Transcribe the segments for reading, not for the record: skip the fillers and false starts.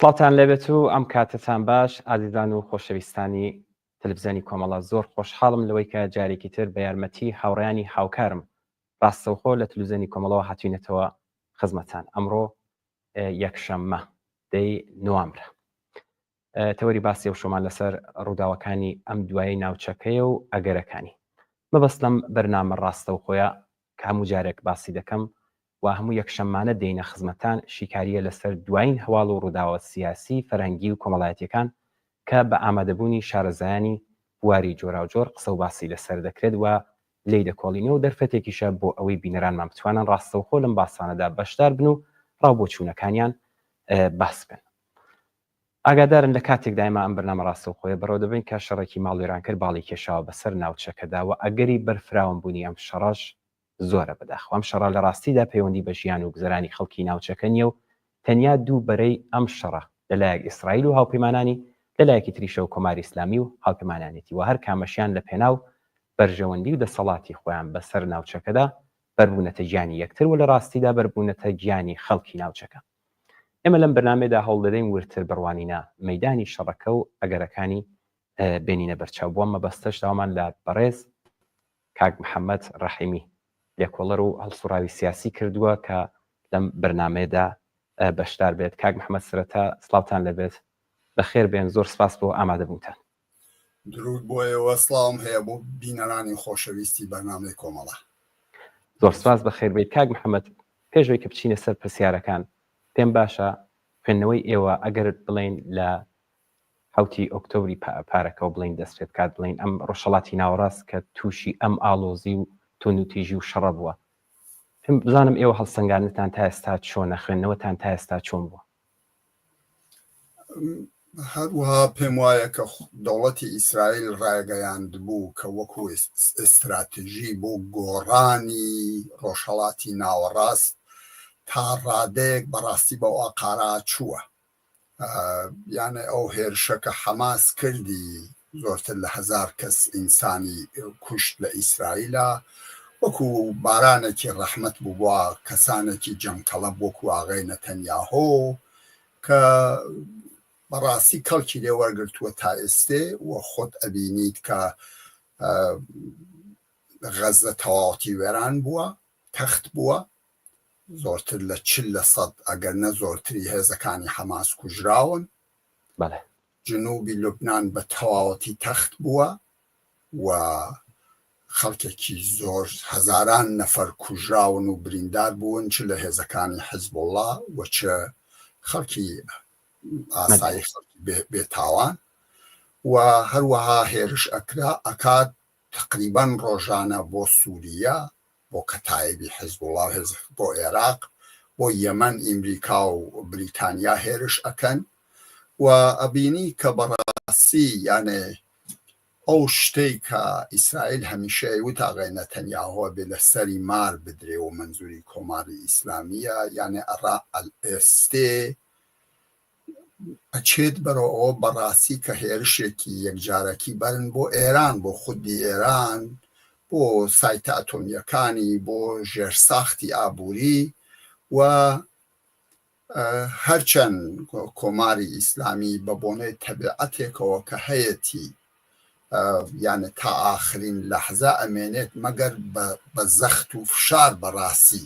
سڵاتان لەبێت و ئەم کاتتان باش ئازیزان و خۆشەویستانی تەلەڤیزیۆنی کۆمەڵە زۆر خۆشحاڵم لەوەی کە جارێکی تر بە یارمەتی هاوڕێیانی هاوکارم ڕاستەوخۆ لە تەلەڤیزیۆنی کۆمەڵەوە هاتوینەتەوە خزمەتان. ئەمڕۆ یەکشەممە دەی نوامبر تەوەری باسی و شۆمان لەسەر ڕووداوەکانی ئەم دوایەی ناوچەکەیە و ئەگەرەکانی مەبەستم بەرنامە ڕاستەوخۆیە کە هەموو جارێک باسی دەکەم و هەموو یەکشەممانە دێینە خزمەتان شیکاریە لەسەر دوایین هەواڵ و ڕووداوە سیاسی فەرهەنگی و کۆمەڵایەتیەکان کە بە ئامادەبوونی شارەزایانی بواری جۆراوجۆر قسە و باسی لەسەر دەکرێت و لێی دەکۆڵینەوە و دەرفەتێکیشە بۆ ئەوەی بینەرانمان بتوانن ڕاستەوخۆ لەم باسانەدا بەشدار بن و ڕاوبۆچوونەکانیان باس بن. ئاگادارن لە کاتێک دایما ئەم بەرنامە ڕاستەوخۆیە بەڕێوە دەبین کە شەڕێکی ماڵوێران کرد باڵی کێشاوە بەسەر ناوچەکەدا و ئەگەری بەرفراون بوونی ئەم شەڕەش زۆرە بەداخەوە. ئەم شەڕە لە ڕاستیدا پەیوەندی بە ژیان و گزەرانی خەڵکی ناوچەکە نیە و تەنیا دوو بەرەی ئەم شەڕە لەلایەک ئیسرائیل و هاوپەیمانانی لەلایەکی تریشە و کۆماری ئیسلامی و هاوپەیمانانێتی و هەر کامەشیان لە پێناو بەرژەوەندی و دەسەڵاتی خۆیان بەسەر ناوچەکەدا بەربوونەتە گیانی یەکتر و لە ڕاستیدا بەربوونەتە گیانی خەڵکی ناوچەکە. ئێمە لەم بەرنامەدا هەوڵ دەدەین ورتر بڕوانینە مەیدانی شەڕەکە و ئەگەرەکانی بینینە بەرچاو. بۆ مەبەستەش داوامان لە بەڕێز کاک محەممەد ڕەحیمی لێکۆڵەر و هەڵسوڕاوی سیاسی کردووە کە لەم بەرنامەیەدا بەشدار بێت. کاک محەممەد سرەتا سڵاوتان لەبێت، بەخێر بێن، زۆر سپاس بۆ ئامادەبوونتان. درود بۆیەوە، سڵاوم هەیە بۆ بینەرانی خۆشەویستی بەرنامەی کۆمەڵە. زۆر سپاس، بەخێر بێت. کاک محەممەد، پێشەوەی کە بچینە سەر پرسیارەکان پێم باشە خوێندنەوەی ئێوە ئەگەرت بڵین لە 7 ئۆکتۆبری پارەکە و بڵین دەست پێ بکات بڵین ئەم ڕۆژهەڵاتی ناوەڕاست کە تووشی ئەم ئاڵۆزی و تونوتیژی و شەڕە بووە. پێم بزانم ئێوە هەڵسەنگاندنتان تا ئێستا چۆنە، خوێندنەوەتان تا ئێستا چۆن بووە؟ هەروەها پێم وایە کە دەوڵەتی ئیسرائیل ڕایگەیاند بوو کە وەکو ئستراتیژی بۆ گۆڕانی ڕۆژهەڵاتی ناوەڕاست تا ڕادەیەک بەڕاستی بەو ئاقارا چووە. یانە ئەو هێرشە کە حەماس کردی زۆرتر لە 1000 کەس ئینسانی کوشت لە ئیسرائیلە، وەکو بارانێکی ڕەحمەت بوو بووە کەسانێکی جەمتەڵەب وەکو ئاغای نەتەنیاهۆ کە بەڕاستی کەڵکی لێ وەرگرتووە تا ئێستێ و خۆت ئەبینیت کە غەزە تەواوەتی وێران بووە، تەخت بووە، زۆرتر لە 40% ئەگەر نە زۆرتری هێزەکانی حەماس کوژراون. جنوبی لوبنان بە تەواوەتی تەخت بووە و خەڵکێکی زۆر هەزاران نەفەر کوژراون و بریندار بوون، چ لە هێزەکانی حیزبوڵڵا و چ خەڵکی ئاسایی خەڵکی بێتاوان. و هەروەها هێرش ئەکات تقریبان ڕۆژانە بۆ سووریا، بۆ کەتایبی حیزبوڵڵا و بۆ عێراق، بۆ یەمەن ئیمریکا و بریتانیا هێرش ئەکەن و ئەبینی کە بەڕاستی یانێ ئەو شتەی کە ئیسرائیل هەمیشە وت ئاغای نەتەنیاهۆ بێ لە سەری مار بدرێ و منزوری کۆماری ئیسلامیە، یانێ ئێستێ ئەچێت بەرەوە بەڕاستی کە هێرشێکی یەکجارەکی بەرن بۆ ئێران، بۆ خودی ئێران، بۆ سایتە ئەتۆمیەکانی، بۆ ژێرساختی ئابووری. و هەرچەند کۆماری ئیسلامی بە بۆنەی تەبیعەتێکەوە کە هەیەی یانە تا ئاخرین لەحزە ئەمێنێت مەگەر بە زەخت و فشار بەڕاستی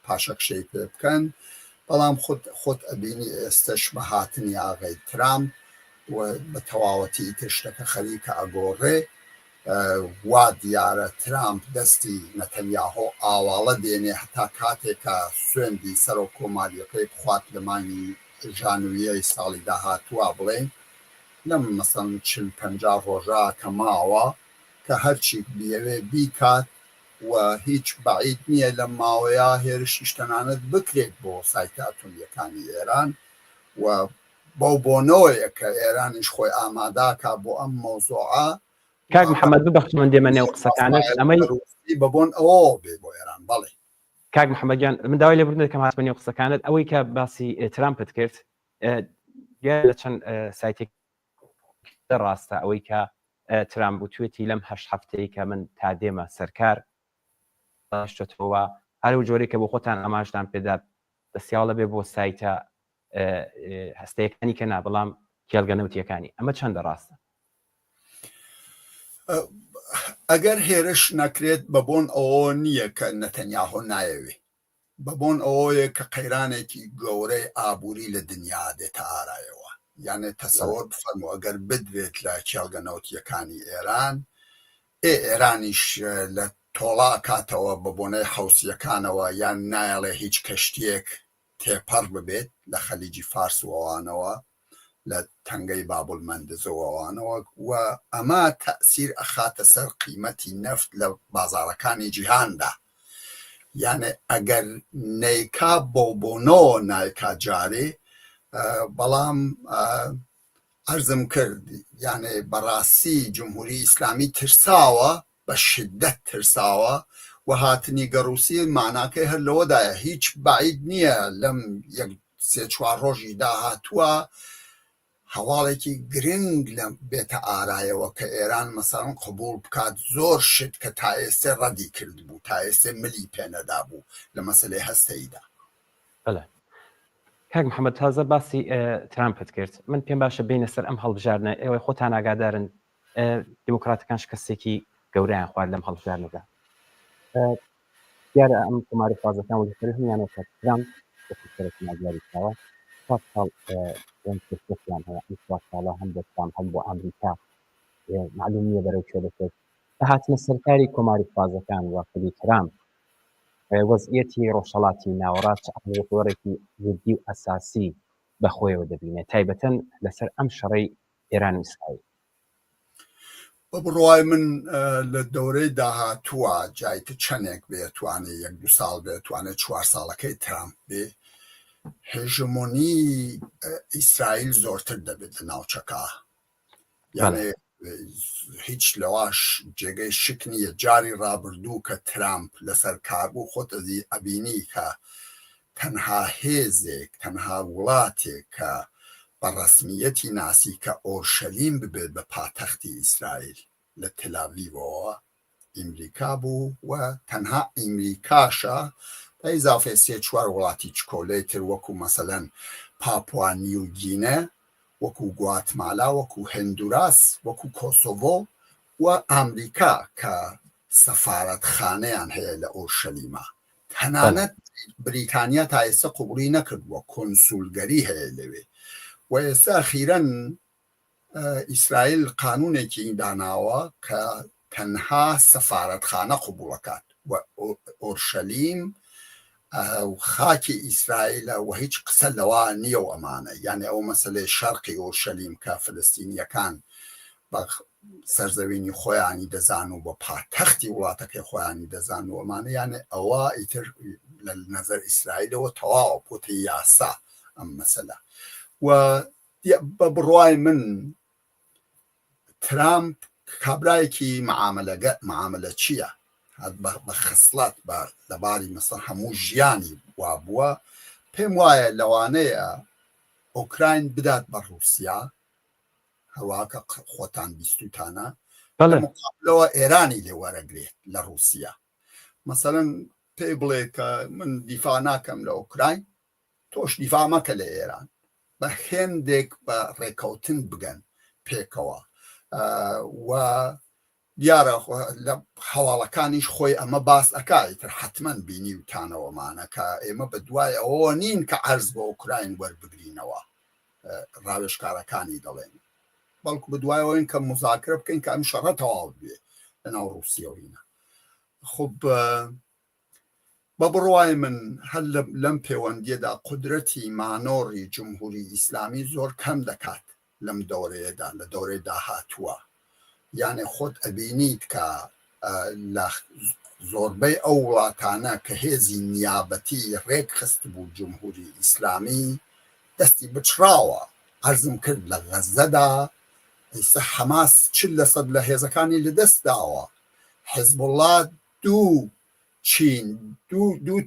پاشەکشەی پێ بکەن، بەڵام خۆت ئەبینی ئێستش بە هاتنی ئاغای ترامپ و بە تەواوەتی تشتەکە خەریکە ئەگۆڕێ. وا دیارە ترامپ دەستی نەتەنیاهۆ ئاواڵە دێنێ هەتا کاتێکە سوێندی سەر و کۆماریەکەی بخوات لە مانگی ژانویەی ساڵی داهاتووە بڵێن لەم مەسەڵەن 40-50 ڕۆژە کە ماوە کە هەرچی بێوێ بیکات و هیچ بەعید نییە لە ماوەیە هێرشیش تەنانەت بکرێت بۆ سایتە ئەتۆمیەکانی ئێران و بەو بۆنەوەیە کە ئێرانیش خۆی ئاماداکە بۆ ئەم مۆزوعە. کاک محەممەد ببەخش من دێمە نێو قسەکانت ئەمەی بەبوون ئەوە بێ بۆ ئێران. بەڵێ کاک محەممەد گیان من داوای لێ بردن دەکەم هاتمە نێو قسەکانت ئەوەی کە باسی ترامپت کرد لە چەند سایتێک ڕاستە ئەوەی کە ترامپ بوتوێتی لەم 8 هەفتەیە کە من تا دێمە سەرکار شتەوە هەرو جۆرێک کە بۆ خۆتان ئەماشدان پێدا دەستیاوڵە بێ بۆ سایتە هەستەیەکانی کە نابڵام کێڵگەنەوتیەکانی ئەمە چەندە ڕاستە؟ ئەگەر هێرش نەکرێت بە بۆن ئەوە نییە کە نەتەنیاهۆ نایەوێ، بە بۆن ئەوەیە کە قەیرانێکی گەورەی ئابووری لە دنیا دێتە ئارایەوە. یانێ تەسەوەر بفەرمو ئەگەر بدرێت لە کێڵگەنەوتیەکانی ئێران، ئێرانیش لە تۆڵا کاتەوە بە بۆنەی حوسیەکانەوە یان نایەڵێ هیچ کەشتێک تێپەڕ ببێت لە خەلیجی فارس و ئەوانەوە لە تەنگەی بابل مەندزەوەوانەوە، و ئەمە تەئسیر ئەخاتە سەر قیمەتی نەفت لە بازارەکانی جیهاندا. یانێ ئەگەر نەیکا بۆنەوە نایکا جارێ، بەڵام عەرزم کرد یانێ بەڕاستی جمهوری ئیسلامی ترساوە، بە شدەت ترساوە، و هاتنی گەڕووسی ماناکەی هەر لەوەدایە هیچ بعید نییە لەم یەک سێ چوار ڕۆژی داهاتووە هەواڵێکی گرنگ لە بێتە ئارایەوە کە ئێران مەسەڵەن قبوڵ بکات زۆر شت کە تا ئێستا ڕەدی کرد بوو، تا ئێستا ملی پێنەدا بوو لە مەسەلەی هەستەیدا. بەڵێ کاک محەممەد، تازە باسی ترامپت کرد، من پێم باشە بینە سەر ئەم هەڵبژارنە ئێوەی خۆتان ئاگادارن دیموکراتەکان شکستێکی گەورەیان خوارد لەم هەڵبژارنەدا. دیارە ئەم کۆماری خوازەکان وەزیفەی هەمیانە کە ترامپ سەرەکی ناگیاری کراوە 4 ساڵ کردیان هەیە، ئەم 4 ساڵە هەم بۆ ترامپ هەم بۆ ئەمریکا معلوم نییە بەرەو چێ دەچێت. هاتنە سەرکاری کۆماری خوازەکان وەختی ترامپ وەزعیەتی ڕۆژهەڵاتی ناوەڕاست ئەهمیەتێکی جدی و ئەساسی بەخۆیەوە دەبینێت، تایبەتەن لەسەر ئەم شەڕەی ئێران و ئیسرائیل. بە بڕوای من لە دەورەی داهاتووە جایتە چەندێک بێتوانێت 1-2 ساڵ بێتوانێت 4 ساڵەکەی ترامپ بێ، هێژمۆنی ئیسرائیل زۆرتر دەبێت لە ناوچەکە. یانێ هیچ لەواش جێگەی شک نییە جاری ڕابردوو کە ترامپ لەسەر کاربوو خۆتەزی ئەبینی کە تەنها هێزێک، تەنها وڵاتێک کە بە ڕەسمیەتی ناسی کە ئۆرشەلیم ببێت بە پاتەختی ئیسرائیل لە تەلاڤیڤەوە ئیمریکا بوو، و تەنها ئیمریکاشە بە ئیزافێ 3-4 وڵاتی چکۆلەی تر وەکو مەسەلەن پاپوا نیو گینە، وەکو گواتمالا، وەکو هەندوراس، وەکو کۆسۆڤۆ و ئەمریکا کە سەفارەتخانەیان هەیە لە ئۆرشەلیمە. تەنانەت بریتانیا تا ئێستا قوبوڵی نەکردووە، کۆنسولگەری هەیە لەوێ. و ئێستا ئەخیرەن ئیسرائیل قانونێکی داناوە کە تەنها سەفارەتخانە قوبوڵەکات، و ئۆرشەلیم و خاکی ئیسرائیلە و هیچ قسە لەوە نییە و ئەمانە. یعنی ئەو مەسەلەی شەرقی ئۆرشەلیم کە فلستینیەکان بە سەرزەوینی خۆیانی دەزان و بە پاتەختی وڵاتەکەی خۆیانی دەزان و ئەمانە، یعنی ئەوە ئیتر لە نەزەر ئیسرائیلەوە تەواو بۆتە یاسا ئەم مەسەلە. و بە بڕوای من ترامپ کابرایەکی معاملە چییە؟ بە خسڵات لەباری مەسەڵ هەموو ژیانی وا بووە. پێم وایە لەوانەیە ئۆکراین بدات بە ڕووسیا، هەواکە خۆتان بیستوتانە، مقابلەوە ئێرانی لێ وەرەگرێت لە ڕووسیا. مەسەڵەن پێی بڵێ کە من دیفاع ناکەم لە ئۆکراین، تۆش دیفاع مەکە لە ئێران، بە هێندێک بە ڕێکەوتن بگەن پێکەوە. و دیارە لە هەواڵەکانیش خۆی ئەمە باس ئەکایتر حتمما بینی وتانەوەمانە کە ئێمە بە دوای ئەوە نین کە عەرز بە ئۆکراین وەربگرینەوە، ڕاوێژکارەکانی دەڵێن، بەڵکو بە دوایەوەین کە مزاکرە بکەین کە ئەم شەڕە تەواو بێ لەناو ڕووسیەوەینە. خب بە بڕوای من هەر لەم پەیوەندیەدا قودرەتی مانۆڕی جمهوری ئیسلامی زۆر کەم دەکات لەم دەورەیەدا، لە دەورەی داهاتووە. یعنی خۆت ئەبینیت کە لە زۆربەی ئەو وڵاتانە کە هێزی نیابەتی ڕێک خست بوو جمهوری ئیسلامی دەستی بچراوە. عەرزم کرد لە غەزەدا ئێستا حەماس 40% لە هێزەکانی لەدەستداوە، حیزبوڵڵا دوو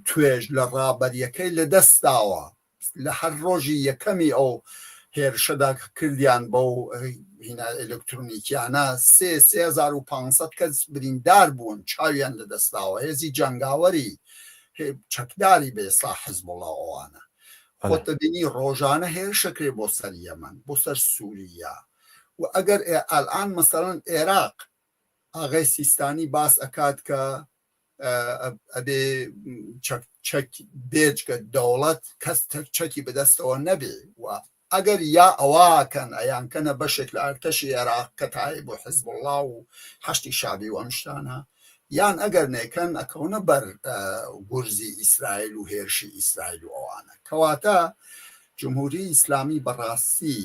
توێژ لە ڕابەریەکەی لەدەستداوە. لە هەر ڕۆژی یەکەمی ئەو هێرشەدا کردیان بەو هینە ئێلکترۆنیکیانە 3500 کەس بریندار بوون، چاویان لەدەستداوە. هێزی جەنگاوەری چەکداری بە ئێستا حیزبوڵڵا ئەوانە. خۆتە بینی ڕۆژانە هێرشەکرێ بۆ سەر یەمەن بۆ سەر سووریا و ئەگەر ئەلان مەسەڵەن عێراق ئاغای سیستانی باس ئەکات کە ئەبێ بێجگە دەوڵەت کەس چەکی بەدەستەوە نەبێ و ئەگەر یا ئەواکەن ئەیانکەنە بەشێک لە ئەرتەشی عێراق کە تای بۆ حیزب الله و هەشتی شابی و ئەم شتانە یان ئەگەر نێکەن ئەکەونە بەر گورزی ئیسرائیل و هێرشی ئیسرائیل و ئەوانە کەواتە جمهوری ئیسلامی بەڕاستی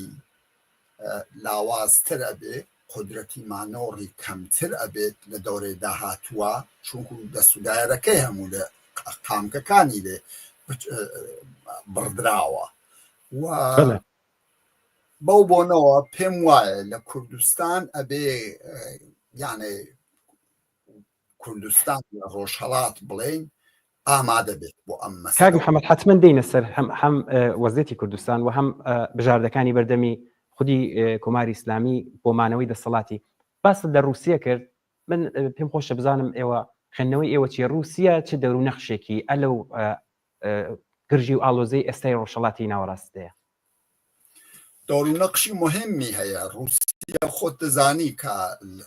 لاوازتر ئەبێ قدرەتی مانۆڕی کەمتر ئەبێت لە دەورەی داهاتووە چونکو دەسودایەرەکەی هەموو لە قامکەکانی لێ بڕدراوە و بەو بۆنەوە پێم وایە لە کوردستان ئەبێ یانێ کوردستان لە ڕۆژهەڵات بڵێن ئامادە بێت بۆ ئەم مەسەلە. کاک محەممەد حتمما دێنە سەر هەم وەزیەتی کوردستان و هەم بژاردەکانی بەردەمی خودی کۆماری ئیسلامی بۆ مانەوەی دەسەڵاتی باست لە رووسیا کرد. من پێم خۆشە بزانم ئێوە خوێندنەوەی ئێوە چیە رووسیا چ دەور و نەخشێکی ئەلەو گرژی و ئالۆزەی ئێستای ڕۆژهەڵاتی ناوەڕاستەیە؟ دەور و نەقشی مهمی هەیە. رووسیا خۆت دەزانی کە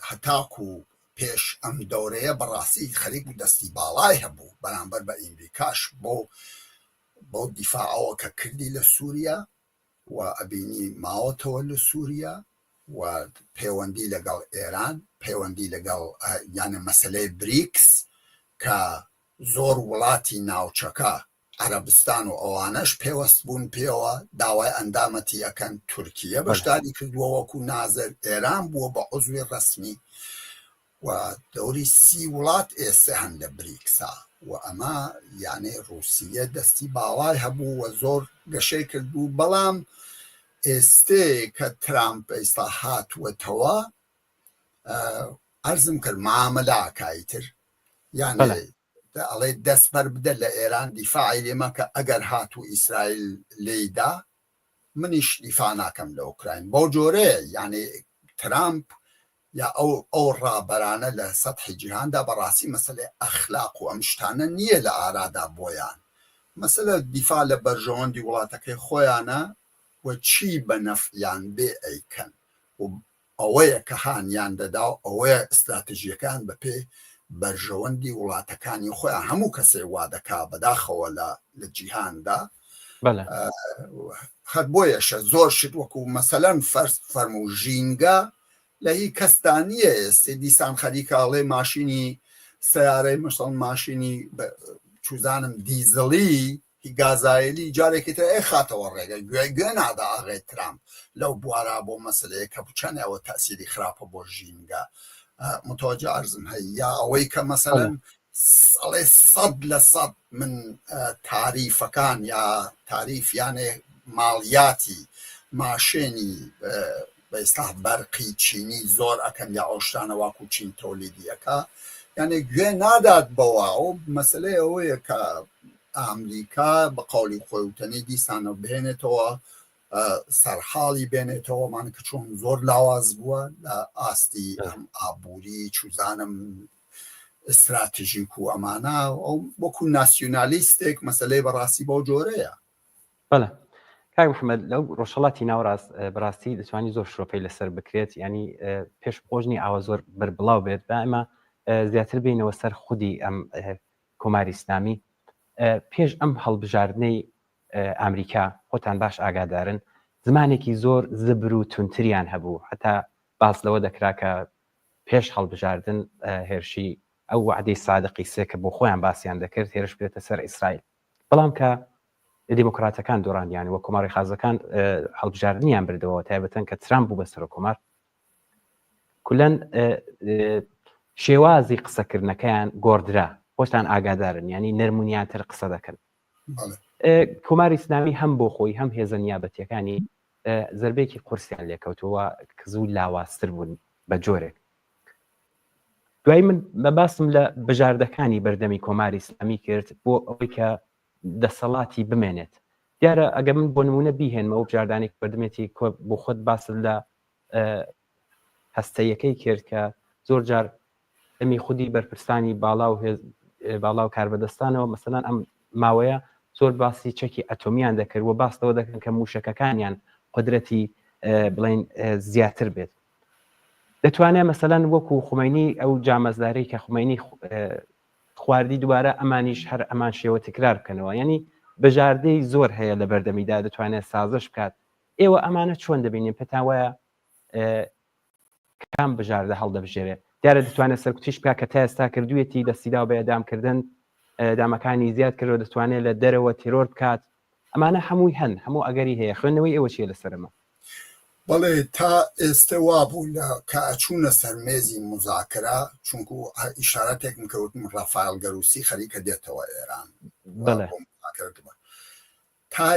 هەتاکو پێش ئەم دەورەیە بەڕاستی خەریک و دەستی باڵای هەبوو بەرامبەر بە ئیمریکاش بۆ دیفاعەوە کە کردی لە سووریا و ئەبینی ماوەتەوە لە سووریا و پەیوەندی لەگەڵ ئێران پەیوەندی لەگەڵ یانە مەسەلەی بریکس کە زۆر وڵاتی ناوچەکە عەرەبستان و ئەوانەش پێوەست بوون پێوە داوای ئەندامەتی ئەەکەن تورکیە بەشداری کردووە وەکو نازر ئێران بووە بە عوزوی ڕەسمی و دەوری 30 وڵات ئێستا هەن لە بریکسا و ئەمە یانێ رووسیە دەستی باوای هەبوو و زۆر گەشەی کردبوو بەڵام ئێستێ کە ترامپ ئێستا هاتووەتەوە عەرزم کرد مامەلاکایتر یانێ ئەڵێ دەستبەر بدە لە ئێران دیفاعی لێمە کە ئەگەر هاتوو ئیسرائیل لێیدا منیش دیفاع ناکەم لە ئوکراین بۆ جۆرەیە یانێ ترامپ یا ئەو ڕابەرانە لە سەطحی جیهاندا بەڕاستی مەسەلەی ئەخلاق و ئەم شتانە نییە لە ئارادا بۆیان مەسەلە دیفاع لە بەرژەوەندی وڵاتەکەی خۆیانە و چی بە نەفعیان بێ ئەیکەن و ئەوەیە کە هانیان دەدا و ئەوەیە ئستراتیژیەکان بەپێ بەرژەوەندی وڵاتەکانی خۆیان هەموو کەسێ وا دەکا بەداخەوە لە جیهاندا هەر بۆیەشە زۆر شت وەکو مەسەلەن فەرمو ژینگە لە هی کەستانیە ئێستێ دیسان خەریکاڵێ ماشینی سیارەی مەسەڵ ماشینی چوزانم دیزڵی هی گازایلی جارێکی تر خاتەوە ڕێگە گوێ نادا ئاغای ترامپ لەو بوارا بۆ مەسلەیە کە بچەنەوە تەسیری خراپە بۆ ژینگە متوجه عرضم هەیە یا ئەوەی کە مەسەلەن ئەڵێ 100% من تاریفەکان یا تاریف یانێ ماڵیاتی ماشێنی بەئێستا بەرقی چینی زۆر ئەەکەن یا ئەوشتانە واکو چین تۆلیدیەکە یعنی گوێ نادات بەوە ئەو مەسلەی ئەوەیە کە ئەمریکا بە قوڵی خۆی وتەنی دیسانە بهێنێتەوە سەرحاڵی بێنێتەوەمان کە چۆن زۆر لاواز بووە لە ئاستی ئەم ئابووری چوزانم استراتیژیک و ئەمانە ئەو وەکو ناسیۆنالیستێک مەسلەی بەڕاستی بۆ جۆرەیە. بەڵێ کاک محەممەد لەو ڕۆژهەڵاتی ناوەڕاست بەڕاستی دەتوانی زۆر شرۆپەی لەسەر بکرێت ینی پێش خۆشنی ئاوە زۆر بەربڵاو بێت بە ئەمە زیاتر بینەوە سەر خودی ئەم کۆماری ئیسلامی پێش ئەم هەڵبژاردنەی ئەمریکا خۆتان باش ئاگادارن زمانێکی زۆر زبر و تونتریان هەبوو هەتا باس لەوە دەکرا کە پێش هەڵبژاردن هێرشی ئەو وعدەی سادقی سێ کە بۆ خۆیان باسییان دەکرد هێرش بێتە سەر ئیسرائیل بەڵام کە دیموکراتەکان دۆڕانیان وە کۆماری خازەکان هەڵبژاردنیان بردەوە تایبەتەن کە ترامپ بوو بەسەر کۆمار کولەن شێوازی قسەکردنەکەیان گۆڕدرا خۆشتان ئاگادارن ینی نەرمونیانتر قسە دەکەن کۆماری ئیسلامی هەم بۆ خۆی هەم هێزە نیابەتیەکانی زەربێکی قورسیان لێکەوتەوە کە زوو لاوازتر بوون بە جۆرێک دوای من بەباسم لە بژاردەکانی بەردەمی کۆماری ئیسلامی کرد بۆ ئەوەی کە دەسەڵاتی بمێنێت دیارە ئەگە من بۆ نمونە بیهێنمەوە بژاردانێک بەردەمێتی بۆ خۆت باس لە هەستەیەکەی کرد کە زۆر جار ئەمی خودی بەرپرسانی باڵا و کاربەدەستانەوە مەسەلەن ئەم ماوەیە زۆر باسی چەکی ئەتۆمیان دەکرد و باستەوە دەکەن کە موشەکەکانیان قدرەتی بڵێن زیاتر بێت. دەتوانێت مەسەلەن وەکو خومینی ئەو جامەزدارەی کە خومینی خواردی دووبارە ئەمانیش هەر ئەمان شێوە تکرار بکەنەوە، یعنی بژاردەی زۆر هەیە لە بەردەمیدا دەتوانێت سازش بکات. ئێوە ئەمانە چۆن دەبینین پێتان وایە کام بژاردە هەڵدەبژێرێت؟ دیارە دەتوانێت سەرکوتیش بکات کە تا ئێستا کردوویەتی دەستیدا بە ئەدامکردن دامەکانی زیاد کردەوە، دەتوانێت لە دەرەوە تیرۆر بکات. ئەمانە هەمووی هەن، هەموو ئەگەری هەیە. خوێندنەوەی ئێوە چیە لەسەرمە؟ بەڵێ تا ئێستا وا بوو لە کە ئەچوونە سەرمێزی مزاکرە، چونکو ئیشارەتێکم کەوتم ڕافایل گەروسی خەریکە دێتەوە ئێران. تا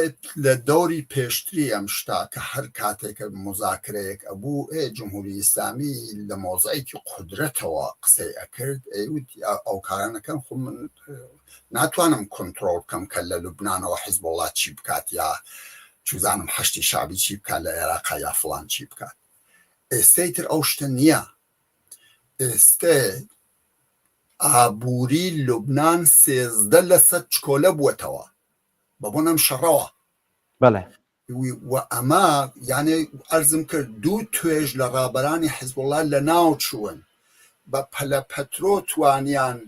لە دەوری پێشتری ئەم شتا کە هەر کاتێکە مزاکرەیەک ئەبوو جمهوری ئیسلامی لە مۆزایکی قدرەتەوە قسەی ئەکرد، ئەو کارانەکەن خۆ من ناتوانم کۆنتڕۆڵ بکەم کە لە لوبنانەوە حیزبوڵڵا چی بکات یا چوزانم حەشتی شابی چی بکات لە عێراق یا فڵان چی بکات. ئێستەی تر ئەو شتە نییە. ئێستێ ئابووری لوبنان 13% چکۆلە بووەتەوە بەبوونم شەڕەوە. بەڵێ و ئەمە یانێ ئەرزم کرد دوو توێژ لە ڕابەرانی حیزبوڵڵا لە ناو چوون بە پەلە پەترۆ توانیان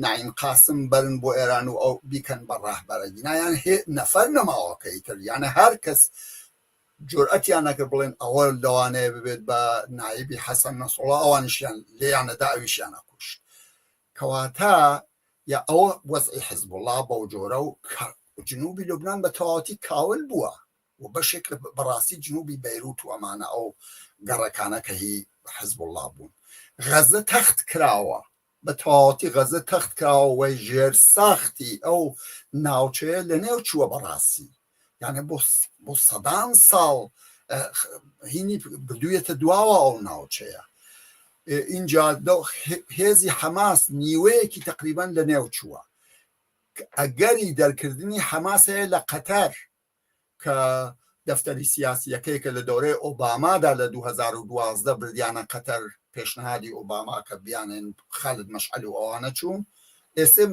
نعیم قاسم بەرن بۆ ئێران و ئەو بیکەن بە ڕاهبەرەگی نایان نەفەر نەماوەکەی تر، یانە هەر کەس جورئەتیان نەکرد بڵێن ئەوە لەوانەیە ببێت بە نایبی حەسەن نەسڵڵا، ئەوانیشیان لێیانەدا ئەویشیان نەکوشت. کەواتە یا ئەوە وەزعی حیزبوڵڵا بەو جۆرە و جنوبی لوبنان بە تەواوەتی کاول بووە و بەشێک بەڕاستی جنوبی بەیروت و ئەمانە ئەو گەڕەکانە کە هی حیزبوڵڵا بوون. غەزە تەخت کراوە، بە تەواوەتی غەزە تەخت کراوە و ژێر ساختی ئەو ناوچەیە لە نێو چووە بەڕاستی، یانە بۆ سەدان ساڵ هینی بردوویەتە دواوە ئەو ناوچەیە. اینجا هێزی حەماس نیوەیەکی تقریبان لە نێو چووە. ئەگەری دەرکردنی حەماس هەیە لە قەتەر کە دەفتەری سیاسیەکەی کە لە دەورەی ئۆبامادا لە 2012 بردیانە قەتەر، پێشنهادی ئۆباما کە بیانێن خالد مەشعەل و ئەوانە چوون، ئێستا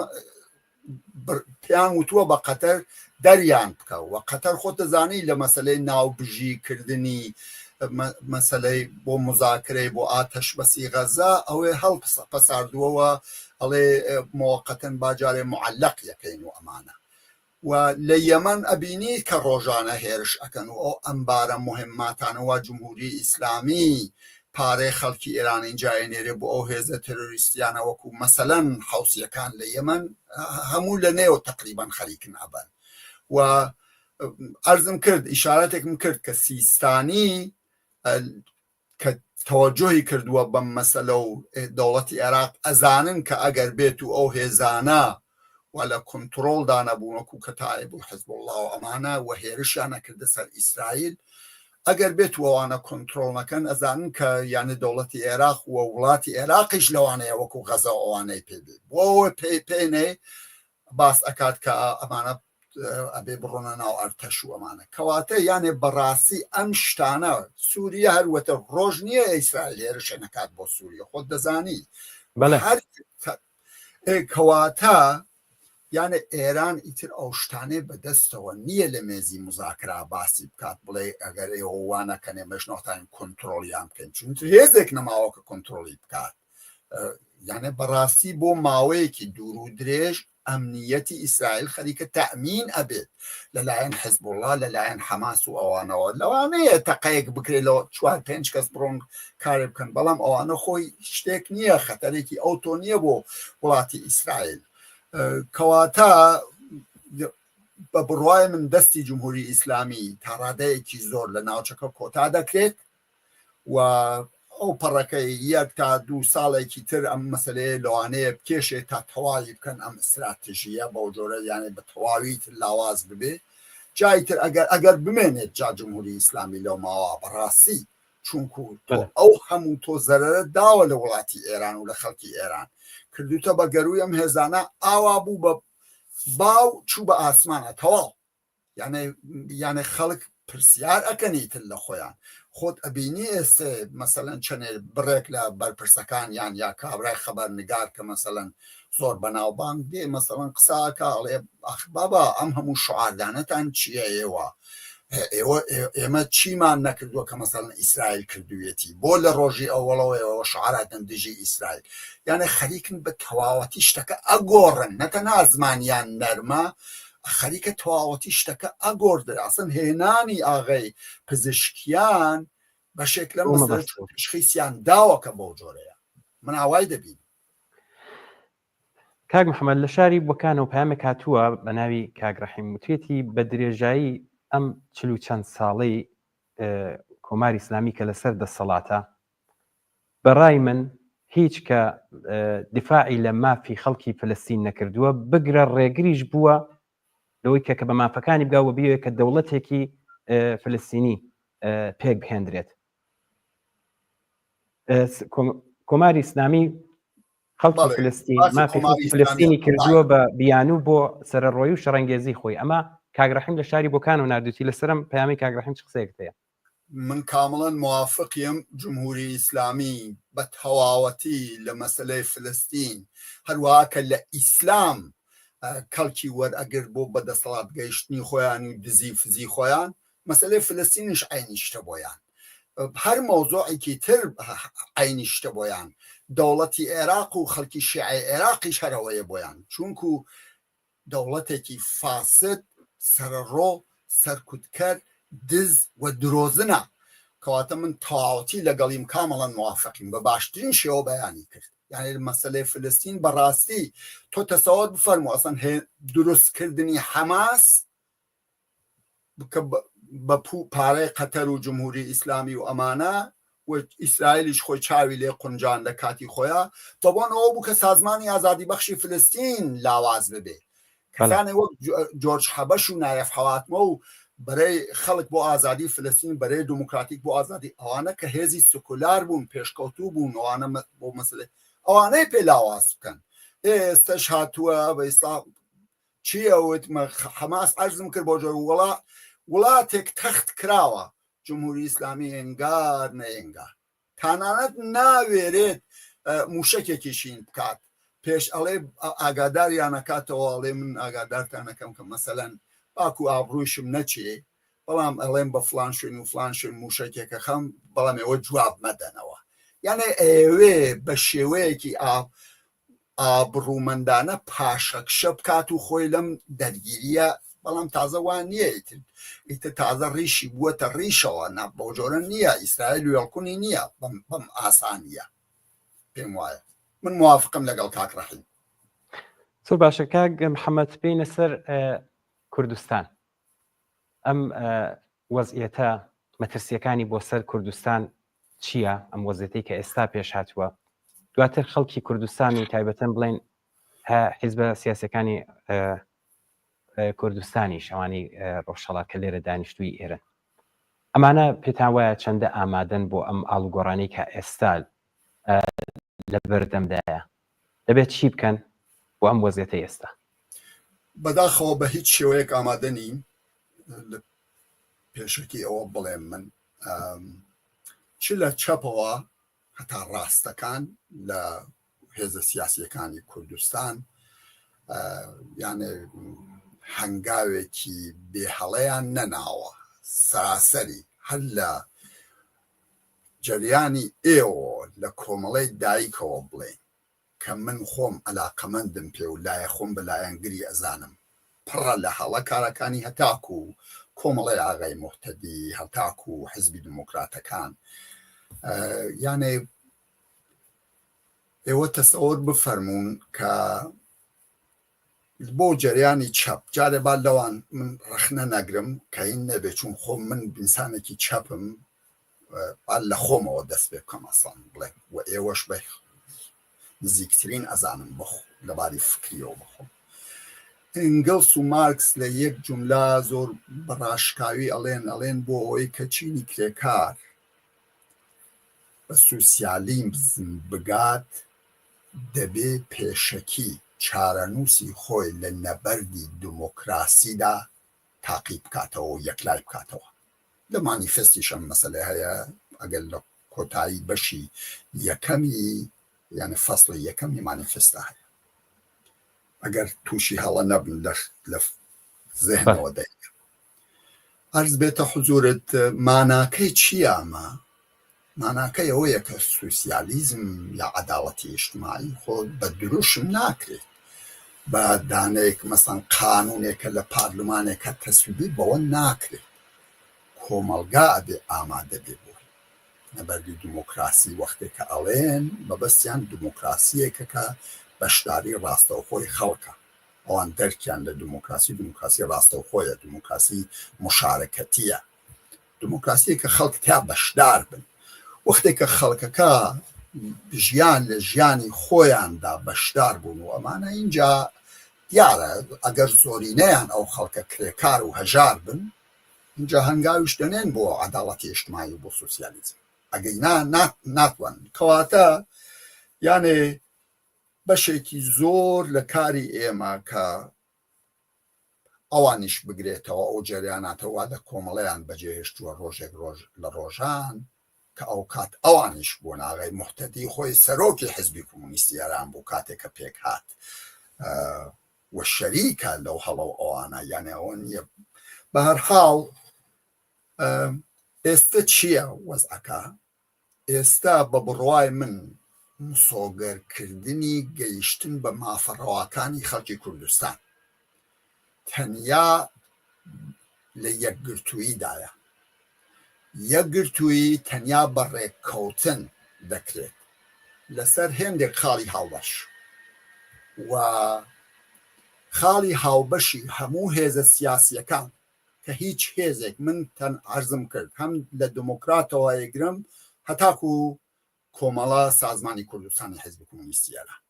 پێیان وتووە بە قەتەر دەریان بکە و قەتەر خۆت دەزانی لە مەسەلەی ناوبژی کردنی مەسەلەی بۆ مزاکرەی بۆ ئاتەشبەسی غەزە ئەوێ هەڵپەساردووەوە ئەڵێ موقەتەن باجارێ معەلەق یەکەین و ئەمانە. و لە یەمەن ئەبینی کە ڕۆژانە هێرش ئەکەن و ئەو ئەمبارە مهماتانەوە جمهوری ئیسلامی پارەی خەڵکی ئێران اینجاێنێرێ بۆ ئەو هێزە تەرۆریستیانە وەکو مەسەلەن حوسیەکان لە یەمەن هەموو لە نێو تقریبان خەریکن ئەبن. و ئەرزم کرد ئیشارەتێکم کرد کە سیستانی کە تەوەجۆهی کردووە بەم مەسەلە و دەوڵەتی عێراق ئەزانن کە ئەگەر بێت و ئەو هێزانە و لە کۆنتڕۆڵدا نەبوونەکو کە تایب و حیزبوڵڵا و ئەمانە و هێرشیان نەکردە سەر ئیسرائیل، ئەگەر بێت وەوانە کۆنتڕۆڵ نەکەن ئەزانن کە یانە دەوڵەتی عێراق و وڵاتی عێراقیش لەوانەیە وەکو غەزە ئەوانەی پێبێت بۆەوە پێنێ باس ئەکات کە ئەمانە ئەبێ بڕۆنە ناو ئەرتەش و ئەمانە. کەواتە یانێ بەڕاستی ئەم شتانە سووریا هەروەتە ڕۆژ نییە ئیسرائیل هێرشە نەکات بۆ سووریا، خۆت دەزانی. کەواتە یانە ئێران ئیتر ئەو شتانێ بەدەستەوە نییە لە مێزی مزاکرا باسی بکات بڵێ ئەگەر ئێوەوانەکەنێ مەژنۆتان کۆنتڕۆلیان بکەین، چونتر هێزێک نەماوەکە کۆنتڕۆلی بکات. یانە بەڕاستی بۆ ماوەیەکی دوور و درێژ ئەمنیەتی ئیسرائیل خەریکە تەمین ئەبێت لەلایەن حیزبوڵڵا لەلایەن حەماس و ئەوانەوە. لەوانەیە تەقەیەک بکرێت لەوە 4-5 کەس بڕۆن کارێ بکەن، بەڵام ئەوانە خۆی شتێک نییە، خەتەرێکی ئەوتۆ نییە بۆ وڵاتی ئیسرائیل. کەواتە بە بڕوای من دەستی جمهوری ئیسلامی تا ڕادەیەکی زۆر لە ناوچەکە کۆتا دەکرێت و ئەو پەڕەکەی 1 تا 2 ساڵێکی تر ئەم مەسەلەیە لەوانەیە بکێشێت تا تەواوی بکەن ئەم استراتیژیە بەو جۆرە، یانێ بە تەواوی تر لاواز ببێ. جای تر ئەگەر بمێنێت جا جمهوری ئیسلامی لەو ماوە بەڕاستی، چونکو ئەو هەموو تۆ زەرەرە داوە لە وڵاتی ئێران و لە خەڵکی ئێران، کردوتە بە گەروی ئەم هێزانە ئاوا بوو بە باو چوو بە ئاسمانە تەواو. یانێ خەڵک پرسیار ئەکەنی تر لە خۆیان خۆت ئەبینی ئێستا مەسەلەن چەنێ بڕێک لە بەرپرسەکان یا کابرای خەبەرنگار کە مەسەلەن زۆر بەناوبانگ دێ مەسەلەن قساکە ئەڵێ بابا ئەم هەموو شعاردانەتان چییە ئێمە چیمان نەکردووە کە مەسەلەن ئیسرائیل کردوێتی بۆ لە ڕۆژی ئەوڵەوەیەوە شعاراتن دژی ئیسرائیل یانە خەریکن بە تەواوەتی شتەکە ئەگۆڕن نەتەنها زمانیان نەرمە خەریکە تەواوەتی شتەکە ئەگۆڕدر ئەسن هێنانی ئاغای پزیشکیان بەشێک لە تشخیصیان داوەکە بۆ جۆرەیە من ئاوای دەبین. کاک محەممەد لە شاری بۆکانە و پامێک هاتووە بە ناوی کاگڕەحیم وتێتی بە درێژایی ئەم 40 چەند ساڵەی کۆماری ئیسلامی کە لەسەر دەسەڵاتە بەڕای من هیچ کە دیفاعی لە مافی خەڵکی فلەستین نەکردووە بگرە ڕێگریش بووە لەوەی کە بە مافەکانی بگاوە بیوێ کە دەوڵەتێکی فلەستینی پێک بهێندرێت. کۆماری ئیسلامی خەڵکی فلەستین مافی فلەستینی کردووە بە بیانوو بۆ سەرڕۆیی و شەڕەنگێزی خۆی. ئەمە کاگڕەحیم لە شاری بۆکان و نردوتی لەسرم پەیامی کاگڕەحیم چ قسەیەک هەیە؟ من کامڵەن موافقیم جمهوری ئیسلامی بە تەواوەتی لە مەسەلەی فلەستین هەروەها کە لە ئیسلام کەڵکی وەرئەگر بۆ بەدەسەڵات گەیشتنی خۆیان و دزی فزی خۆیان مەسەلەی فلەستینش عینی شتە بۆیان هەر مەوزوعێکی تر عینی شتە بۆیان دەوڵەتی عێراق و خەڵکی شیعی عێراقیش هەرەوەیە بۆیان چونکو دەوڵەتێکی فاسد سەرڕۆ سەرکوتکەر دز و درۆزنە کەواتە من تەواوەتی لەگەڵیم کامەڵەن موافقیم بە باشترین شێوە بەیانی کرد. یعنی مەسەلەی فلەستین بەڕاستی تۆ تەسەوەت بفەرموو ئەسەن دروستکردنی حەماس بە پارەی قەتەر و جمهوری ئیسلامی و ئەمانە و ئیسرائیلیش خۆی چاوی لێ قونجان لە کاتی خۆیان بەبوونەوە بوو کە سازمانی ئازادی بەخشی فلەستین لاواز ببێ کەسانێ وەک جۆرج حەبەش و نایەف حەواتمە و بەرەی خەڵک بۆ ئازادی فلەستین بەرەی دموکراتیک بۆ ئازادی ئەوانە کە هێزی سکولار بوون پێشکەوتوو بوون ئەوانە بۆ مەسلەی ئەوانەی پێ لاواز بکەن. ئێستش هاتووە بە ئیسلام چیەوت حەماس عەرزم کرد بۆ جۆر وڵاتێک تەخت کراوە جمهوری ئیسلامی ئێنگار نەئێنگار تانانەت ناوێرێت موشکێکیشین بکات پێش ئەڵێ ئاگاداریانەکاتەوە ئەڵێ من ئاگادارتانەکەم کە مەسەلەن باکو ئابڕوویشم نەچێ بەڵام ئەڵێم بە فلان شوێن و فلان شوێن موشکێکە خەم بەڵام ئێوە جواب مەدەنەوە. یعنی ئێوێ بە شێوەیەکی ئابڕوومەندانە پاشەکشە بکات و خۆی لەم دەرگیریە بەڵام تازە وان نییە ئیتر تازە ڕیشی بووەتە ڕیشەوە بۆ جۆرە نییە ئیسرائیل و هێڵکوونی نییە بەم ئاسانیە پێم وایە. من موافقم لەگەڵ کاک ڕەحیم. زۆر باشە کاک محەممەد بینە سەر کوردستان ئەم وەزعیەتە مەترسیەکانی بۆ سەر کوردستان چییە ئەم وەزعەتی کە ئێستا پێش هاتووە دواتر خەڵکی کوردستانی تایبەتەن بڵێن حیزبە سیاسەکانی کوردستانیش ئەوانی ڕۆژهەڵات کە لێرە دانیشتووی ئێرە ئەمانە پێتان وایە چەندە ئامادەن بۆ ئەم ئاڵوگۆڕانەی کە ئێستا لە بەردەمدایە دەبێت چی بکەن بۆ ئەم وەزعیەتە ئێستا؟ بەداخەوە بە هیچ شێوەیەک ئامادە نین لە پێشکی ئەوە بڵێم من چ لە چەپەوە هەتا ڕاستەکان لە هێزە سیاسیەکانی کوردستان یانێ هەنگاوێکی بێهەڵەیان نەناوە سراسەری هەر لە جەریانی ئێوە لە کۆمەڵەی دایکەوە بڵێن کە من خۆم عەلاقەمەندم پێ و لایە خۆم بە لایەنگری ئەزانم پڕە لە هەڵە کارەکانی هەتاکو و کۆمەڵەی ئاغای موحتەدی هەتاکو و حزبی دموکراتەکان یانێ ئێوە تەسەوەر بفەرمونون کە بۆ جەریانی چەپ جارێ با لەوان من ڕەخنە نەگرم کە هین نەبێت چون خۆم من ئینسانێکی چەپم لە خۆمەوە دەست پێ بکەم ئەسڵان بڵێم و ئێوەش بە نزیکترین ئەزانم بخۆ لەباری فکریەوە بخۆم. ئنگلس و مارکس لە یەک جوملا زۆر بەڕاشکاوی ئەڵێن بۆ ئەوەی کە چینی کرێکار بە سوسیالیزم بگات دەبێ پێشەکی چارەنووسی خۆی لە نەبەردی دموکراسیدا تاقی بکاتەوە و یەکلای بکاتەوە. لە مانیفستیشم مەسەلە هەیە ئەگەر لە کۆتایی بەشی یەکەمی یعنی فەسڵی یەکەمی مانیفستا هەیە ئەگەر تووشی هەڵە نەبن لە ذهنەوە دەیت عەرز بێتە حوزورت ماناکەی چیە ئەمە؟ ماناکەی ئەوەیە کە سوسیالیزم یا عەداڵەتی ئیجتیماعی خۆ بە دروشم ناکرێت بە دانەیەک مەسەڵەن قانونێکە لە پارلمانێکە تەسویبی بەوە ناکرێت کۆمەڵگا ئەبێ ئامادە بێ بۆ نەبەردی دیموکراسی وەختێک کە ئەڵێن بەبەستیان دیموکراسیەکە کە بەشداری ڕاستەوخۆی خەڵکە ئەوان دەرکیان لە دیموکراسی ڕاستەوخۆیە دیموکراسی مشارەکەتیە دیموکراسیە کە خەڵک تا بەشدار بن وەختێک کە خەڵکەکە ژیان لە ژیانی خۆیاندا بەشدار بوون و ئەمانە اینجا دیارە ئەگەر زۆرینەیان ئەو خەڵکە کرێکار و هەژار بن اینجا هەنگاویش دەنێن بۆ عەداڵەتی ئیجتیماعی و بۆ سوسیالیزم ئەگەی ناتوان کەواتە یانێ بەشێکی زۆر لە کاری ئێمە کە ئەوانیش بگرێتەوە ئەو جەریاناتەوە لە کۆمەڵەیان بەجێهێشتووە ڕۆژێک لە ڕۆژان کە ئەو کات ئەوانیش بوون ئاغای موحتەدی خۆی سەرۆکی حزبی کۆمونیستی ئێران بوو کاتێککە پێک هات وە شەریکە لەو هەڵەو ئەوانە یانێ ئەوە نییە بە هەر حاڵ ئێستا چییە وەزعەکە؟ ئێستا بە بڕوای من مسۆگەرکردنی گەیشتن بە مافەڕەواکانی خەڵکی کوردستان تەنیا لە یەکگرتوویدایە یەکگرتووی تەنیا بەڕێککەوتن دەکرێت لەسەر هێندێک خاڵی هاوبەش و خاڵی هاوبەشی هەموو هێزە سیاسیەکان کە هیچ هێزێک من تەن عەرزم کرد هەم لە دموکراتەوە یەگرم هەتاکو کۆمەڵە سازمانی کوردستانی حزبی کۆمونیستی ئێران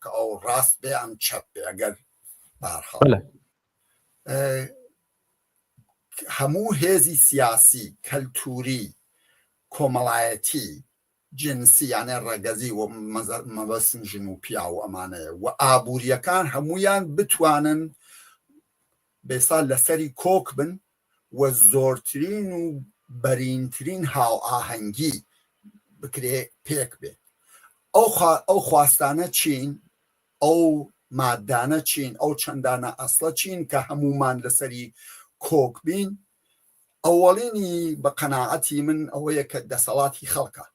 کە ئەو ڕاست بێ ئەم چەپ بێ ئەگەر بەهەرحاڵ هەموو هێزی سیاسی کەلتوری کۆمەڵایەتی جنسی یانێ ڕەگەزی و مەبەستن ژن و پیا و ئەمانەیە و ئابوووریەکان هەمویان بتوانن بێسا لەسەری کۆک بن و زۆرترین و بەرینترین هاو ئاهەنگی بکرێ پێک بێت ئەو خواستانە چین ئەو مادانە چین ئەو چەندانە ئەسڵە چین کە هەمومان لەسەری کۆک بین ئەوەڵینی بە قەناعەتی من ئەوەیە کە دەسەڵاتی خەڵکە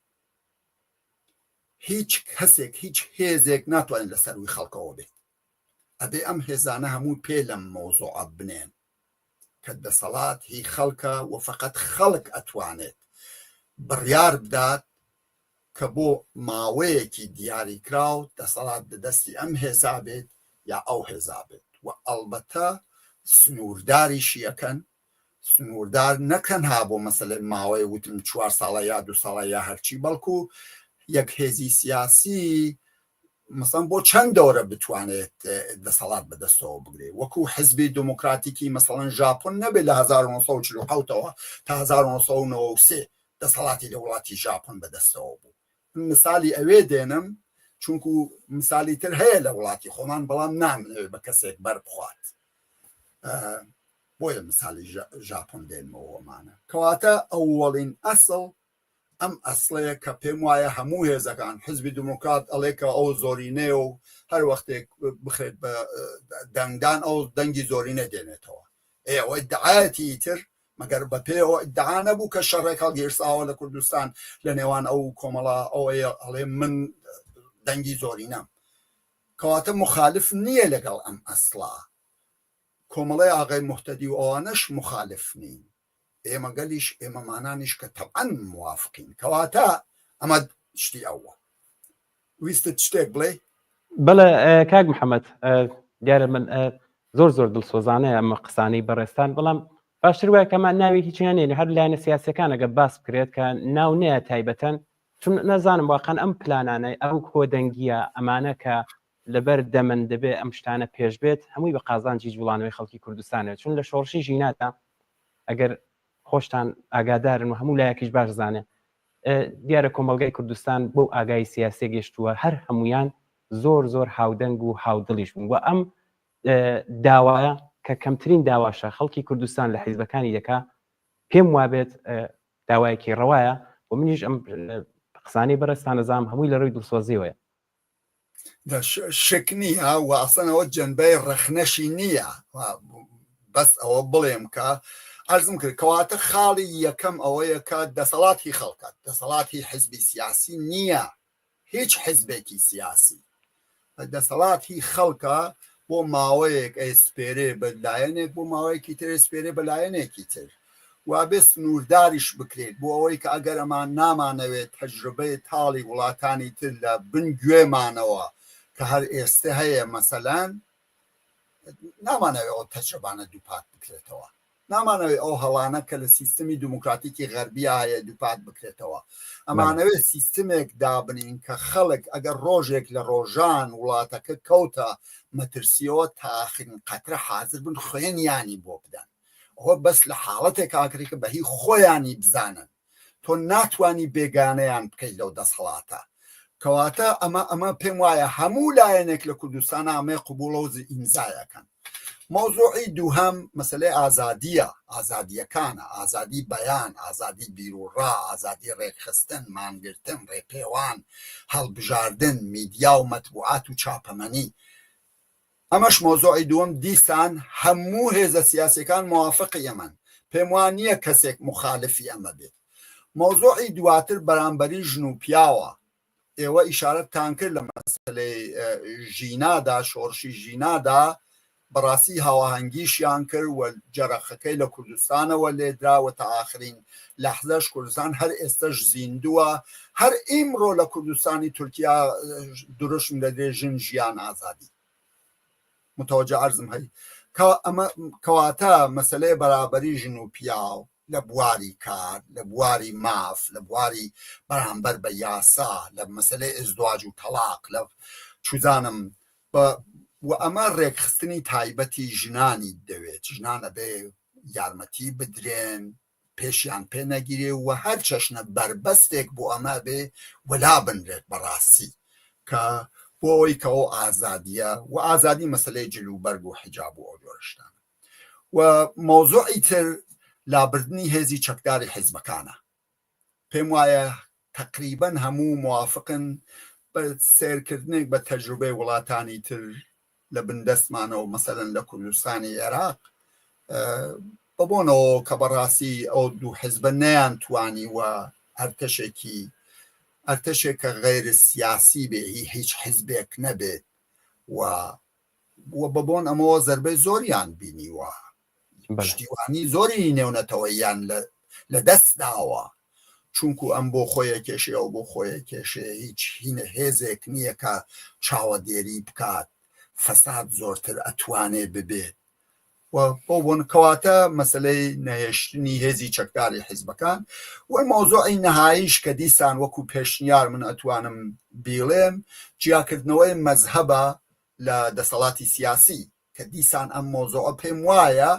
هیچ کەسێک هیچ هێزێک ناتوانێت لەسەروی خەڵکەوە بێت ئەبێ ئەم هێزانە هەموو پێ لەم مۆزوعە بنێن کە دەسەڵات هی خەڵکە و فەقەت خەڵک ئەتوانێت بڕیار بدات کە بۆ ماوەیەکی دیاری کراو دەسەڵات دەستی ئەم هێزا بێت یا ئەو هێزا بێت و ئەڵبەتە سنوورداریشی یەکەن سنووردار نەکەنها بۆ مەسەلەی ماوەی وتم 4 ساڵە یا 2 ساڵە یا هەرچی بەڵکو یەک هێزی سیاسی مەسەڵەن بۆ چەند دەورە بتوانێت دەسەڵات بەدەستەوە بگرێت وەکو حزبی دموکراتیکی مەسەڵەن ژاپۆن نەبێت لە 1947ەوە تا 1993 دەسەڵاتی لە وڵاتی ژاپۆن بەدەستەوە بوو مثالی ئەوێ دێنم چونکو مثالی تر هەیە لە وڵاتی خۆمان بەڵام نامنەوێت بە کەسێک بەربخوات بۆیە مثالی ژاپۆن دێنمەوەمانە کەواتە ئەووەڵین ئەسڵ ئەم ئەسڵەیە کە پێم وایە هەموو هێزەکان حزبی دموکرات ئەڵێکە ئەو زۆرینەیە و هەر وەختێک بخرێت بە دەنگدان ئەو دەنگی زۆرینە دێنێتەوە ئەوە ئیدعایەتی تر مەگەر بە پێەوە ئیدعا نەبوو کە شەڕێک هەڵگیرساوە لە کوردستان لە نێوان ئەو کۆمەڵە ئەوەیە ئەڵێ من دەنگی زۆرینەم کەواتە مخالف نییە لەگەڵ ئەم ئەسڵا کۆمەڵەی ئاغای موحتەدی و ئەوانەش مخالف نین ئێمە گەلیش ئێمەمانانیش کە تەبعەن موافقین کەواتە ئەمە شتی ئەوە ویستت شتێک بڵێ بەڵێ کاک محەممەد دیارە من زۆر دڵسۆزانەیە ئەمە قسانەی بەڕێستان بەڵام باشتر وایە کەمان ناوی هیچیانێنی هەر لایەنە سیاسەکان ئەگە باس بکرێت کە ناو نەیە تایبەتەن چون نەزانم واقعەن ئەم پلانانەی ئەو کۆدەنگیە ئەمانە کە لەبەر دەمەن دەبێ ئەم شتانە پێش بێت هەمووی بە قازانجی جوڵانەوەی خەڵکی کوردستانێت چون لە شۆڕشی ژیناتە ئەگەر خۆشتان ئاگادارن و هەموو لایەکیش باش زانێ دیارە کۆمەڵگەی کوردستان بۆ ئاگای سیاسی گەشتووە هەر هەمویان زۆر هاودەنگ و هاودڵیش بوون و ئەم داوایە کە کەمترین داواشە خەڵکی کوردستان لە حیزبەکانی دەکا پێم وابێت داوایەکی ڕەوایە و منیش ئەم قسانەی بەرزتان دەزانم هەمووی لە ڕووی دڵسۆزیەوەیە. شک نییە و ئەسەنەوە جەنبەی ڕەخنەشی نییە، بەس ئەوە بڵێم کە ئەرزم کرد کەواتە خاڵی یەکەم ئەوەیە کە دەسەڵاتی خەڵکات، دەسەڵاتی حیزبی سیاسی نییە، هیچ حیزبێکی سیاسی. دەسەڵاتی خەڵکە بۆ ماوەیەک ئەسپێرێ بەلایەنێک بۆ ماوەیەکی تر ئەسپێرێ بەلایەنێکی تر، وابێ سنوورداریش بکرێت بۆ ئەوەی کە ئەگەر ئەمان نامانەوێت تەجربەی تاڵی وڵاتانی تر لە بن گوێمانەوە کە هەر ئێستا هەیە مەسەلەن نامانەوێت ئەو تەجربانە دووپات بکرێتەوە، نامانەوێت ئەو هەڵانە کە لە سیستمی دموکراتیکی غەربی هەیە دووپات بکرێتەوە. ئەمانەوێت سیستمێک دابنین کە خەڵک ئەگەر ڕۆژێک لە ڕۆژان وڵاتەکە کەوتە مەترسیەوە تا ئاخرین قەترە حازر بن خوێنیانی بۆ بدەن. ئەوە بەس لە حاڵەتێک ئاکرێت کە بەهی خۆیانی بزانن، تۆ ناتوانی بێگانەیان بکەیت لەو دەسەڵاتە. کەواتە ئەمە پێم وایە هەموو لایەنێک لە کوردستان ئامێ قبوڵە و ئیمزایەکەن. مۆزوعی دووهەم مەسەلەی ئازادیە، ئازادیەکانە، ئازادی بەیان، ئازادی بیرروڕا، ئازادی ڕێکخستن، مانگرتن، ڕێپێوان، هەڵبژاردن، میدیا و مەتبوعات و چاپەمەنی. ئەمەش مۆزوعی دووەم دیسان هەموو هێزە سیاسەکان موافقی ئەمەن، پێم وان نییە کەسێک مخالفی ئەمە بێت. مۆزوعی دواتر بەرامبەری ژن و پیاوە، ئێوە ئیشارەتتان کرد لە مەسەلەی ژینادا، شۆڕشی ژینادا بەڕاستی هاوەهەنگیشیان کرد و جەرەخەکەی لە کوردستانەوە لێدراوە تا ئاخرین لەحزەش کوردستان هەر ئێستش زیندووە، هەر ئیمڕۆ لە کوردستانی تورکیا دروشم دەدرێ ژن ژیان ئازادی. متوجه ئەرزم هەی کەواتە مەسەلەی بەرابەری ژن و پیاو لە بواری کار، لە بواری ماف، لە بواری بەرامبەر بە یاسا، لە مەسەلەی ئزدواج و تەلاق، لە چوزانم و ئەمە ڕێکخستنی تایبەتی ژنانی دەوێت، ژنانە بێ یارمەتی بدرێن، پێشیان پێ نەگیرێ و هەر چەشنە بربەستێک بۆ ئەمە بێ وەلا بنرێت بەڕاستی کە بۆ ئەوەی کە ئەو ئازادیە و ئازادی مەسەلەی جلوبەرگ و حیجاب و ئەو جۆرەشتان. و مۆزوعی تر لابردنی هێزی چەکداری حیزبەکانە. پێم وایە تقریبەن هەموو موافقن بە سیرکردنێک بە تەجروبەی وڵاتانی تر لە بندەستمانەوە مەسەلەن لە کوردستانی عێراق ببوونەوە کە بەڕاستی ئەو دوو حیزبە نەیانتوانی و ئەرتەشێکە غەیر سیاسی بێ، هیچ حیزبێک نەبێت و ببوون ئەمەوە زەربەی زۆریان بینیوە، پشتیوانی زۆری نێونەتەوە یان لە دەست داوە، چونکو ئەم بۆ خۆیە کێشێ ئەو بۆ خۆیە کێشێ، هیچ هینە هێزێک نییە کە چاوەدێری بکات، فەساد زۆرتر ئەتوانێ ببێت. و بۆ بوون کەواتە مەسلەی نەهێشتنی هێزی چەکداری حیزبەکان و مۆزوعی نەهاییش کە دیسان وەکو پێشنیار من ئەتوانم بیڵێم جیاکردنەوەی مەزهەبە لە دەسەڵاتی سیاسی کە دیسان ئەم مۆزوعە پێم وایە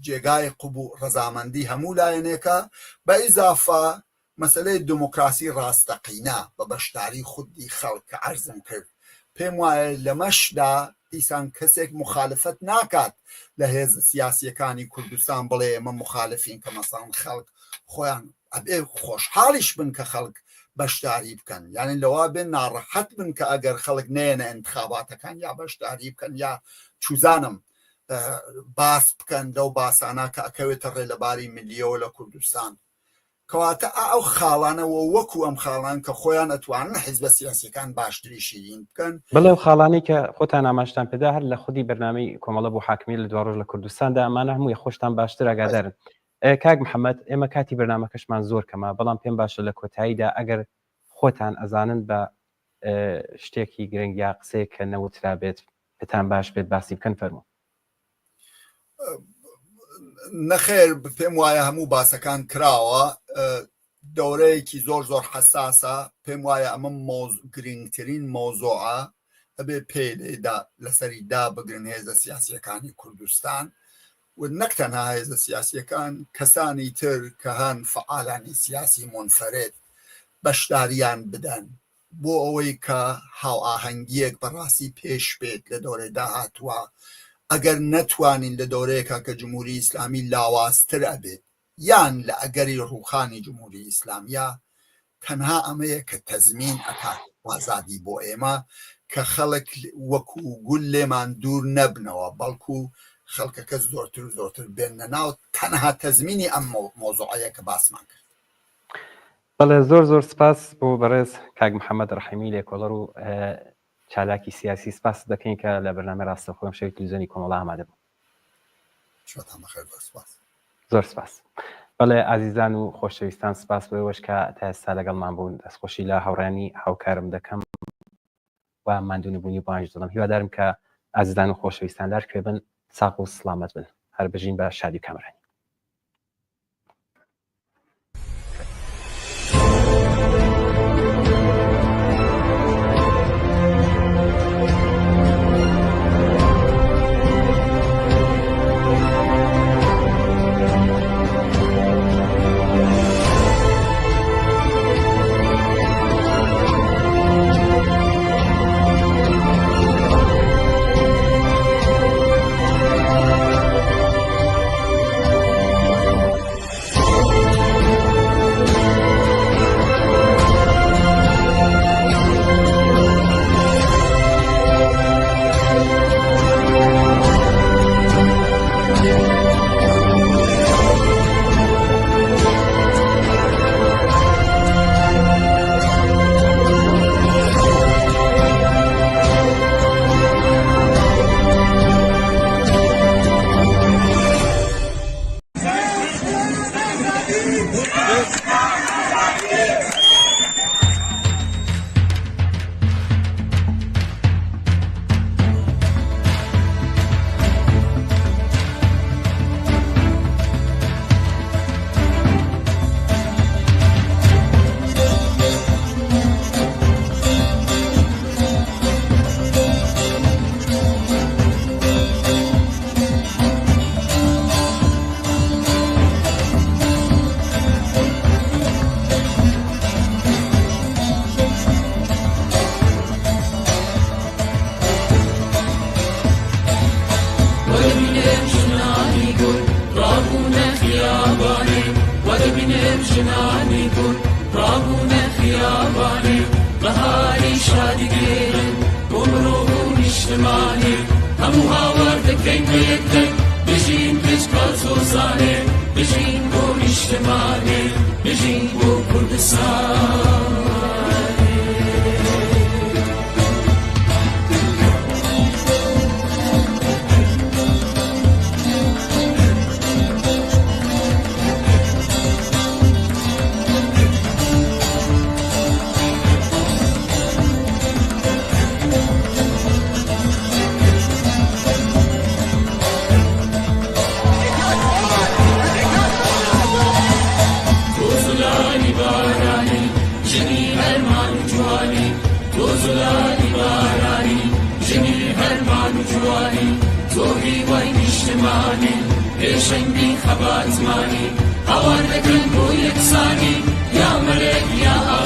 جێگای قبول ڕەزامەندی هەموو لایەنێکە، بە ئیزافە مەسەلەی دموکراسی ڕاستەقینە بە بەشداری خودی خەڵک کە عەرزم کرد. پێم وایە لەمەشدا دیسان کەسێک مخالفت ناکات لە هێز سیاسیەکانی کوردستان بڵێ ئێمە مخالفین کە مەسەڵەن خەڵک خۆیان ئەبێ خۆشحاڵیش بن کە خەڵک بەشداری بکەن، یعنی لەوا بێن ناڕەحەت بن کە ئەگەر خەڵک نێنە انتخاباتەکان یا بەشداری بکەن یا چوزانم باس بکەن لەو باسانە کە ئەکەوێتە ڕێلەباری ملیەوە لە کوردستان. کەواتە ئەو خاڵانەوە وەکو ئەم خاڵان کە خۆیان ئەتوانن حیزبە سیاسیەکان باشتری شیرین بکەن. بەڵێ خاڵانی کە خۆتان ئاماژتان پێدا هەر لە خودی بەرنامەی کۆمەڵە بۆ حاکمی لە دوا ڕۆژ لە کوردستاندا ئەمانە هەمووی خۆشتان باشتر ئاگادارن. کاک محەممەد، ئێمە کاتی بەرنامەکەشمان زۆر کەمە، بەڵام پێم باشە لە کۆتاییدا ئەگەر خۆتان ئەزانن بە شتێکی گرنگ یا قسەیە کە نەوترا بێت پێتان باش بێت باسی بکەن فەرموو. نەخێر پێم وایە هەموو باسەکان کراوە، دەورەیەکی زۆر زۆر حساسە، پێم وایە ئەمە گرنگترین مۆزوعە ئەبێ پێدا لەسەری دا بگرن هێزە سیاسیەکانی کوردستان و نەک تەنها هێزە سیاسیەکان، کەسانی تر کە هەن فعالانی سیاسی منفەرد بەشداریان بدەن بۆ ئەوەی کە هاوئاهەنگیەک بەڕاستی پێش بێت لە دەورەی داهاتووە ئەگەر نەتوانین لە دەورەیەکە کە جمهوری ئیسلامی لاوازتر ئەبێت یان لە ئەگەری ڕووخانی جمهوری ئیسلامیە تەنها ئەمەیە کە تەزمین ئەکات ئازادی بۆ ئێمە کە خەڵک وەکو گول لێمان دوور نەبنەوە بەڵکو خەڵکەکە زۆرتر و زۆرتر بێنە ناو تەنها تەزمینی ئەم مۆزوعەیە کە باسمان کرد. بەڵێ زۆر سپاس بۆ بەڕێز کاک محەممەد ڕەحیمی لێکۆڵەر و چالاکی سیاسی سپاس دەکەین کە لە بەرنامە ڕاستەوخۆم شەوی تلڤیزیۆنی کۆمەڵە ئامادە بوو. زۆر سپاس. بەڵێ ئازیزان و خۆشەویستان سپاس بەوەش کە تا ئێستا لەگەڵمان بوون دەستخۆشی لە هاوڕانی هاوکارم دەکەم و ماندوونی بوونی بانج دڵم هیوادارم کە ئازیزان و خۆشەویستان لار کوێ بن ساق و سلامەت بن هەر بژین بە شادی و کامرانی. خبات ماني أوان لكن بو يكساني يا ملك يا